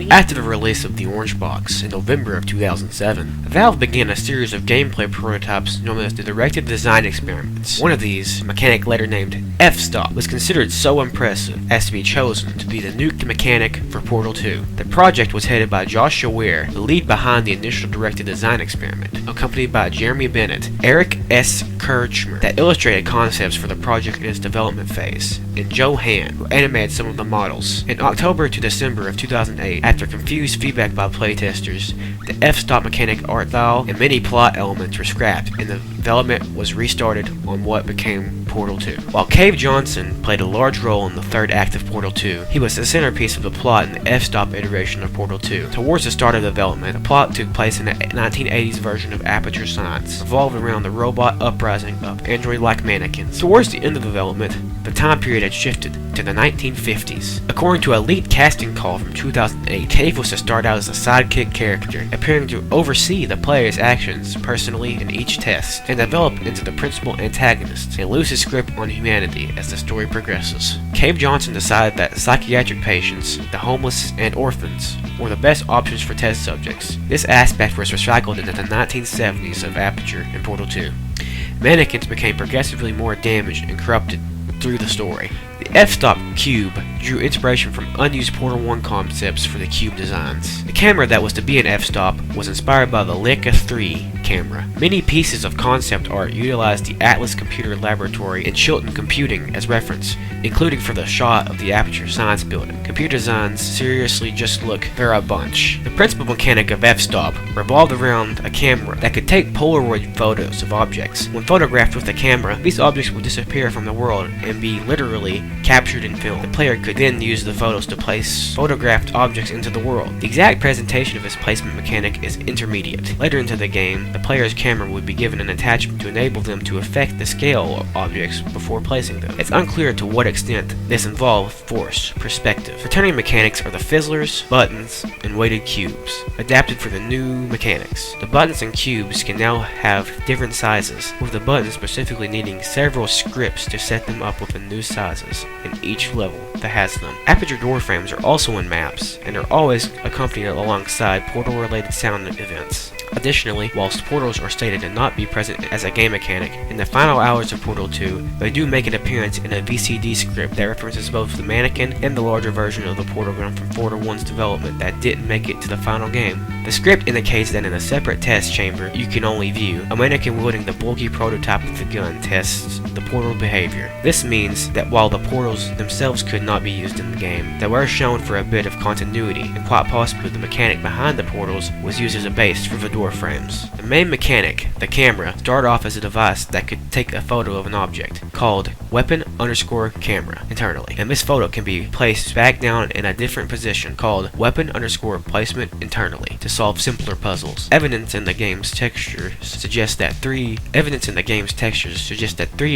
After the release of the Orange Box in November of 2007, Valve began a series of gameplay prototypes known as the Directed Design Experiments. One of these, a mechanic later named F-Stop, was considered so impressive as to be chosen to be the nuked mechanic for Portal 2. The project was headed by Joshua Ware, the lead behind the initial Directed Design Experiment, accompanied by Jeremy Bennett, Eric S. Kirchmer, that illustrated concepts for the project in its development phase, and Joe Hand, who animated some of the models. In October to December of 2008, after confused feedback by playtesters, the F-Stop mechanic art style and many plot elements were scrapped, and the development was restarted on what became Portal 2. While Cave Johnson played a large role in the third act of Portal 2, he was the centerpiece of the plot in the F-Stop iteration of Portal 2. Towards the start of development, the plot took place in the 1980s version of Aperture Science, revolved around the robot uprising of android-like mannequins. Towards the end of development, the time period had shifted to the 1950s. According to a leaked casting call from 2008, Cave was to start out as a sidekick character, appearing to oversee the player's actions personally in each test, and develop into the principal antagonist, and lose his grip on humanity as the story progresses. Cave Johnson decided that psychiatric patients, the homeless, and orphans were the best options for test subjects. This aspect was recycled into the 1970s of Aperture and Portal 2. Mannequins became progressively more damaged and corrupted through the story. The F-Stop Cube drew inspiration from unused Portal 1 concepts for the Cube designs. The camera that was to be an F-Stop was inspired by the Leica 3 camera. Many pieces of concept art utilized the Atlas Computer Laboratory and Chilton Computing as reference, including for the shot of the Aperture Science building. Computer designs seriously just look they're a bunch. The principal mechanic of F-Stop revolved around a camera that could take Polaroid photos of objects. When photographed with the camera, these objects would disappear from the world and be literally captured in film. The player could then use the photos to place photographed objects into the world. The exact presentation of this placement mechanic is intermediate. Later into the game, the player's camera would be given an attachment to enable them to affect the scale of objects before placing them. It's unclear to what extent this involved force perspective. The turning mechanics are the fizzlers, buttons, and weighted cubes, adapted for the new mechanics. The buttons and cubes can now have different sizes, with the buttons specifically needing several scripts to set them up with the new sizes in each level that has them. Aperture door frames are also in maps, and are always accompanied alongside portal-related sound events. Additionally, whilst portals are stated to not be present as a game mechanic, in the final hours of Portal 2, they do make an appearance in a VCD script that references both the mannequin and the larger version of the portal gun from Portal 1's development that didn't make it to the final game. The script indicates that in a separate test chamber you can only view, a mannequin wielding the bulky prototype of the gun tests the portal behavior. This means that while the portals themselves could not be used in the game, they were shown for a bit of continuity, and quite possibly the mechanic behind the portals was used as a base for the door frames. The main mechanic, the camera, started off as a device that could take a photo of an object, called weapon_camera internally, and this photo can be placed back down in a different position, called weapon_placement internally, to solve simpler puzzles. Evidence in the game's textures suggests that three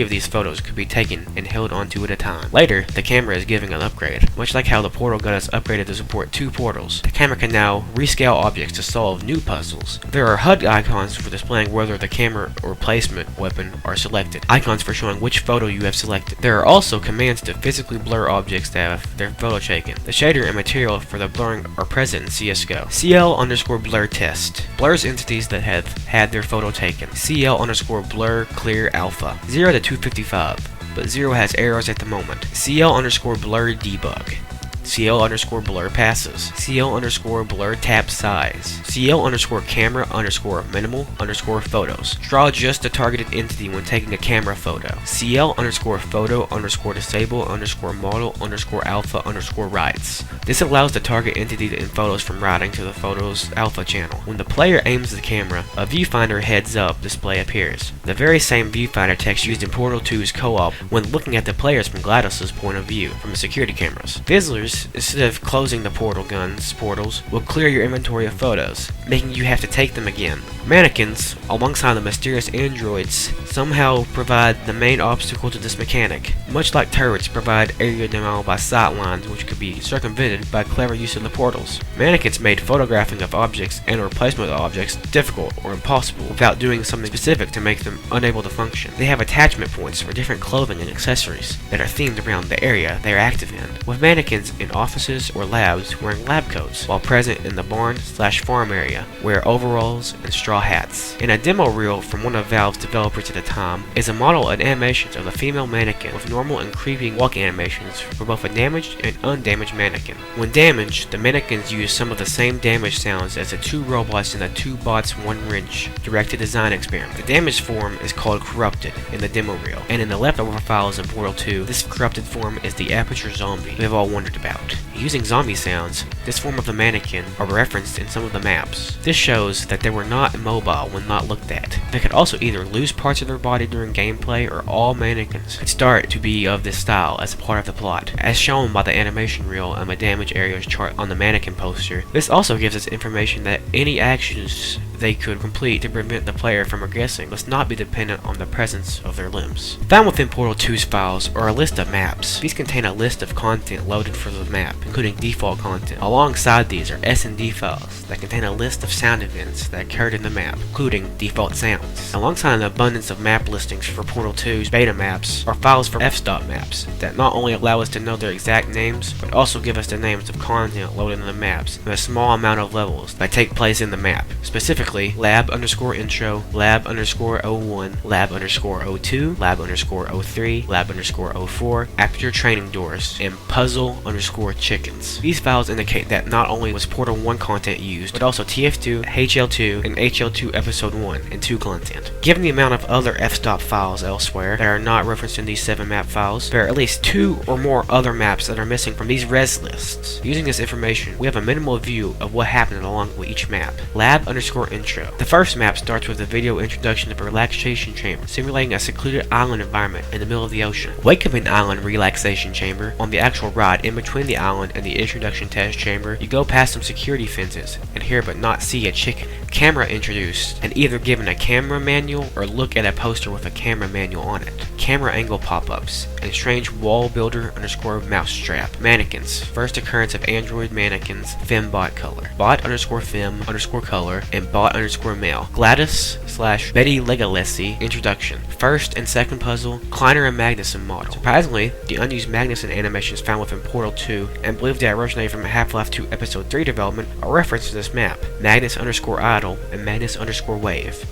of these photos could be taken and held onto at a time. Later, the camera is given an upgrade. Much like how the portal gun is upgraded to support 2 portals, the camera can now rescale objects to solve new puzzles. There are HUD icons for displaying whether the camera or placement weapon are selected, icons for showing which photo you have selected. There are also commands to physically blur objects that have their photo taken. The shader and material for the blurring are present in CSGO. CL_blur test blurs entities that have had their photo taken. CL_blur clear alpha 0 to 255, but 0 has errors at the moment. CL_blur debug. CL_blur passes. CL_blur tap size. CL_camera_minimal_photos. Draw just the targeted entity when taking a camera photo. CL_photo_disable_model_alpha_writes. This allows the target entity in photos from routing to the photo's alpha channel. When the player aims the camera, a viewfinder heads-up display appears. The very same viewfinder text used in Portal 2's co-op when looking at the players from GLaDOS's point of view from the security cameras. Fizzlers, instead of closing the portals, will clear your inventory of photos, making you have to take them again. Mannequins, alongside the mysterious androids, somehow provide the main obstacle to this mechanic. Much like turrets provide area denial by sight lines which could be circumvented by clever use of the portals. Mannequins made photographing of objects and replacement of objects difficult or impossible without doing something specific to make them unable to function. They have attachment points for different clothing and accessories that are themed around the area they are active in. With mannequins in offices or labs wearing lab coats, while present in the barn/farm area wear overalls and straw hats. In a demo reel from one of Valve's developers at the time is a model and animations of a female mannequin with normal and creepy walk animations for both a damaged and undamaged mannequin. When damaged, the mannequins use some of the same damage sounds as the 2 robots in the 2 bots 1 wrench directed design experiment. The damaged form is called Corrupted in the demo reel, and in the leftover files in Portal 2, this corrupted form is the Aperture Zombie we have all wondered about. Using zombie sounds, this form of the mannequin are referenced in some of the maps. This shows that they were not immobile when not looked at. They could also either lose parts of their body during gameplay, or all mannequins could start to be of this style as a part of the plot, as shown by the animation reel and the damage areas chart on the mannequin poster. This also gives us information that any actions they could complete to prevent the player from regressing must not be dependent on the presence of their limbs. Found within Portal 2's files are a list of maps. These contain a list of content loaded for the map, including default content. Alongside these are S&D files that contain a list of sound events that occurred in the map, including default sounds. Alongside an abundance of map listings for Portal 2's beta maps are files for f-stop maps that not only allow us to know their exact names, but also give us the names of content loaded in the maps and a small amount of levels that take place in the map. Specifically, lab_intro, lab_01, lab_02, lab_03, lab_04, aperture training doors, and puzzle_chickens. These files indicate that not only was Portal 1 content used, but also TF2, HL2, and HL2 Episode 1 and 2 content. Given the amount of other f-stop files elsewhere that are not referenced in these 7 map files, there are at least 2 or more other maps that are missing from these res lists. Using this information, we have a minimal view of what happened along with each map. Lab_intro. The first map starts with a video introduction of a relaxation chamber, simulating a secluded island environment in the middle of the ocean. Wake up in Island Relaxation Chamber. On the actual ride in between the island and the introduction test chamber, you go past some security fences and hear but not see a chicken. Camera introduced, and either given a camera manual or look at a poster with a camera manual on it. Camera angle pop-ups, and strange wall builder_mousetrap. Mannequins. First occurrence of android mannequins, fembot color. Bot_fem_color, and bot_male. Gladys/Betty Legalesi introduction. First and second puzzle, Kleiner and Magnuson model. Surprisingly, the unused Magnuson animations found within Portal 2 and believed to originate from Half-Life 2 Episode 3 development are referenced to this map. Magnus_idle and Magnus_wave.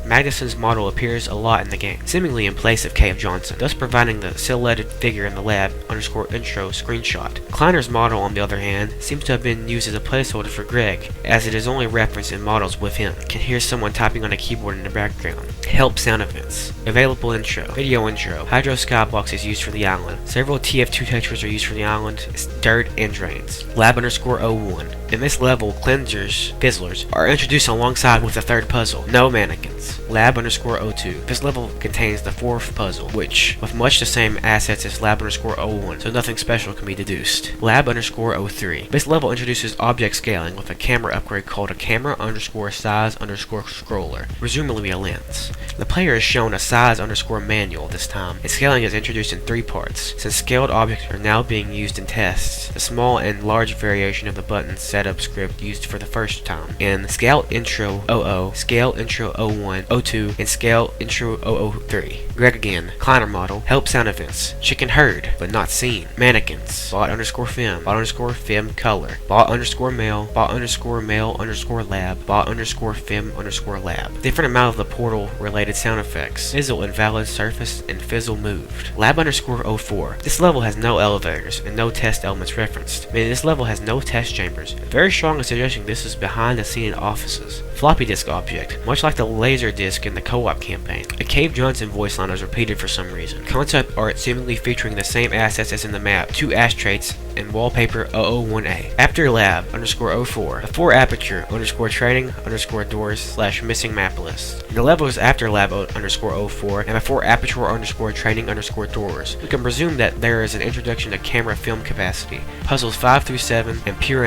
Magnuson's model appears a lot in the game, seemingly in place of K.F. Johnson, thus providing the silhouetted figure in the lab_intro screenshot. Kleiner's model, on the other hand, seems to have been used as a placeholder for Greg, as it is only referenced in models with him. Can hear someone typing on a keyboard in the background. Help sound events. Available intro. Video intro. Hydro skybox is used for the island. Several TF2 textures are used for the island. It's dirt and drains. Lab_01. In this level, cleansers, fizzlers, are introduced alongside with the third puzzle. No mannequins. Lab_02. This level contains the 4th puzzle, which, with much the same assets as Lab_01, so nothing special can be deduced. Lab_03. This level introduces object scaling with a camera upgrade called a camera_size_scroller, presumably a lens. The player is shown a size_manual this time, and scaling is introduced in 3 parts. Since scaled objects are now being used in tests, the small and large variation of the button setup script used for the first time in Scale Intro 00, Scale Intro 01, 02, and Scale Intro 003. Greg again. Kleiner model. Help sound events. Chicken heard, but not seen. Mannequins. Bot_fem. Bot_fem color. Bot_male. Bot_male_lab. Bot_fem_lab. Different amount of the Portal related sound effects. Fizzle invalid surface and fizzle moved. Lab_04. This level has no elevators and no test elements referenced, meaning this level has no test chambers. Very strong in suggesting this is behind the scene offices. Floppy disk object, much like the laser disc in the co-op campaign. A Cave Johnson voice line is repeated for some reason. Concept art seemingly featuring the same assets as in the map, 2 ashtrays and wallpaper 001A. After lab_04, the 4 aperture_training_doors/missing map list. And the level is after lab_04 and before aperture_training_doors. We can presume that there is an introduction to camera film capacity. Puzzles 5 through 7 and pure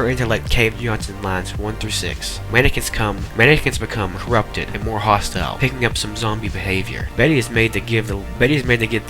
intellect Cave Johnson lines 1 through 6. Mannequins become corrupted and more hostile, picking up some zombie behavior. Betty is made to give the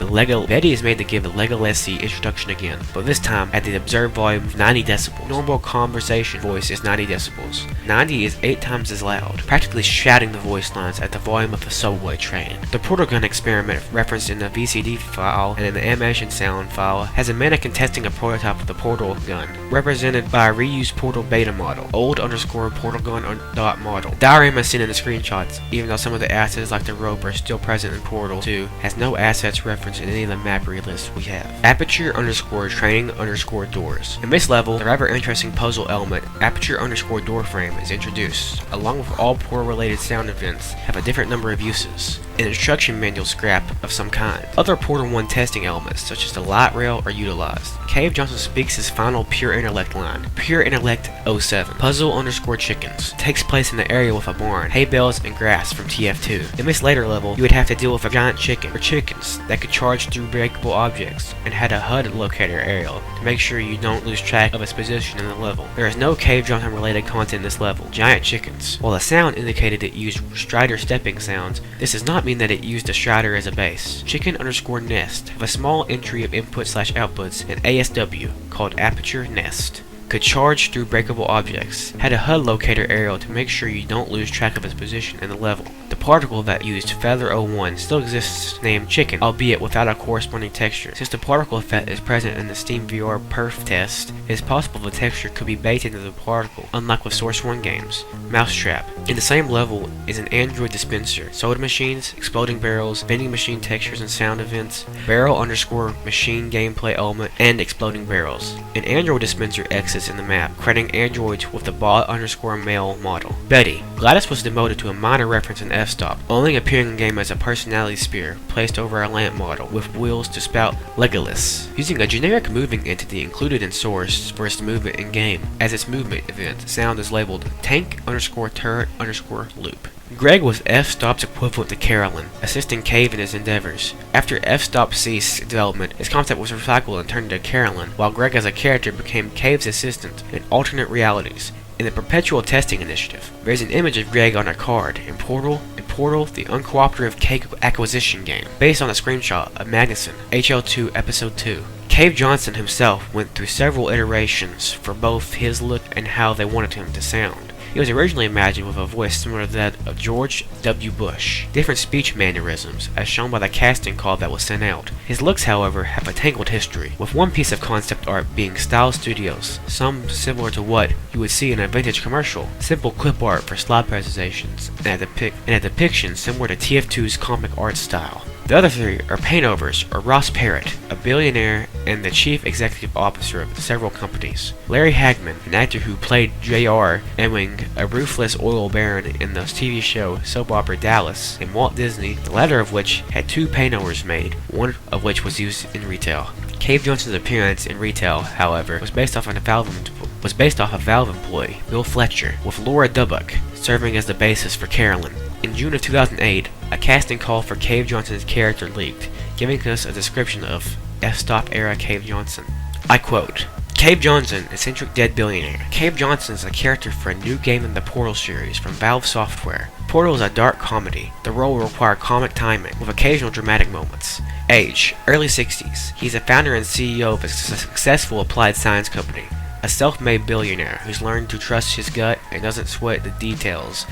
Legalesi introduction again, but this time at the observed volume of 90 decibels. Normal conversation voice is 90 decibels. 90 is 8 times as loud, practically shouting the voice lines at the volume of a subway train. The portal gun experiment referenced in the VCD file and in the animation sound file has a mannequin testing a prototype of the portal gun, represented by a reused portal beta model, old_portal gun dot model. The diagram as seen in the screenshots, even though some of the assets like the rope are still present in Portal 2, has no assets referenced in any of the map lists we have. Aperture_training_doors. In this level, the rather interesting puzzle element, Aperture_door frame, is introduced. Along with all portal related sound events, have a different number of uses. An instruction manual scrap of some kind. Other Portal 1 testing elements, such as the light rail, are utilized. Cave Johnson speaks his final Pure Intellect line, Pure Intellect 07. Puzzle_chickens. Takes place in the area with a barn, hay bales, and grass from TF2. In this later level, you would have to deal with a giant chicken, or chickens, that could charge through breakable objects, and had a HUD locator aerial to make sure you don't lose track of its position in the level. There is no Cave Johnson related content in this level. Giant chickens. While the sound indicated it used Strider stepping sounds, this does not mean that it used a Strider as a base. Chicken_nest have a small entry of input/outputs in ASW called Aperture Nest. Could charge through breakable objects. Had a HUD locator aerial to make sure you don't lose track of its position in the level. The particle that used Feather 01 still exists named Chicken, albeit without a corresponding texture. Since the particle effect is present in the Steam VR perf test, it is possible the texture could be baked into the particle, unlike with Source 1 games. Mousetrap. In the same level is an Android dispenser, soda machines, exploding barrels, vending machine textures and sound events, barrel_machine gameplay element, and exploding barrels. An Android dispenser exits in the map, crediting androids with the bot_male model. Betty. Gladys was demoted to a minor reference in F-Stop, only appearing in game as a personality spear placed over a lamp model with wheels to spout Legolas, using a generic moving entity included in Source for its movement in game. As its movement event, sound is labeled tank_turret_loop. Greg was F-Stop's equivalent to Carolyn, assisting Cave in his endeavors. After F-Stop ceased development, his concept was recycled and turned into Carolyn, while Greg as a character became Cave's assistant in alternate realities. In the Perpetual Testing Initiative, there is an image of Greg on a card in Portal, the uncooperative cake acquisition game, based on a screenshot of Magnuson, HL2 Episode 2. Cave Johnson himself went through several iterations for both his look and how they wanted him to sound. He was originally imagined with a voice similar to that of George W. Bush, different speech mannerisms, as shown by the casting call that was sent out. His looks, however, have a tangled history, with one piece of concept art being Style Studios, some similar to what you would see in a vintage commercial, simple clip art for slide presentations, and a depiction similar to TF2's comic art style. The other three are Paintovers, or Ross Parrott, a billionaire and the chief executive officer of several companies. Larry Hagman, an actor who played J.R. Ewing, a ruthless oil baron in the TV show soap opera Dallas, and Walt Disney, the latter of which had 2 Paintovers made, one of which was used in retail. Cave Johnson's appearance in retail, however, was based off a Valve employee, Bill Fletcher, with Laura Dubbuck serving as the basis for Carolyn. In June of 2008, a casting call for Cave Johnson's character leaked, giving us a description of F-Stop era Cave Johnson. I quote, Cave Johnson, eccentric dead billionaire. Cave Johnson is a character for a new game in the Portal series from Valve Software. Portal is a dark comedy. The role will require comic timing, with occasional dramatic moments. Age, early 60s. He's a founder and CEO of a successful applied science company. A self-made billionaire who's learned to trust his gut and doesn't sweat the details.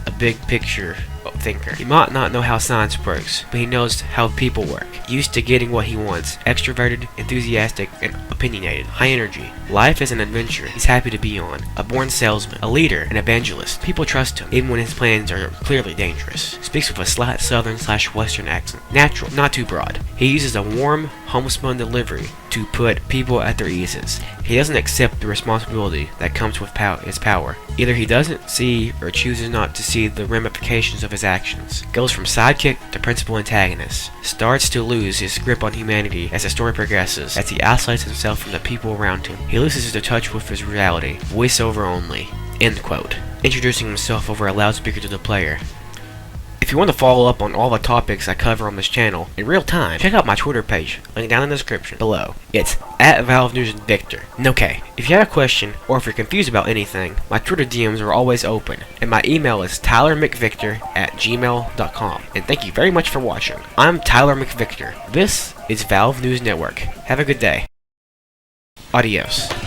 A big picture thinker. He might not know how science works, but he knows how people work. Used to getting what he wants. Extroverted, enthusiastic, and opinionated. High energy. Life is an adventure he's happy to be on. A born salesman. A leader. An evangelist. People trust him, even when his plans are clearly dangerous. Speaks with a slight southern/western accent. Natural, not too broad. He uses a warm, homespun delivery to put people at their eases. He doesn't accept the responsibility that comes with his power. Either he doesn't see or chooses not to see the ramifications of his actions. Goes from sidekick to principal antagonist. Starts to lose his grip on humanity as the story progresses, as he isolates himself from the people around him. He loses his touch with his reality. Voiceover only. End quote. Introducing himself over a loudspeaker to the player. If you want to follow up on all the topics I cover on this channel in real time, check out my Twitter page, link down in the description below. It's @ValveNewsVictor. And okay, if you have a question, or if you're confused about anything, my Twitter DMs are always open, and my email is tylermcvictor@gmail.com. And thank you very much for watching. I'm Tyler McVictor. This is Valve News Network. Have a good day. Adios.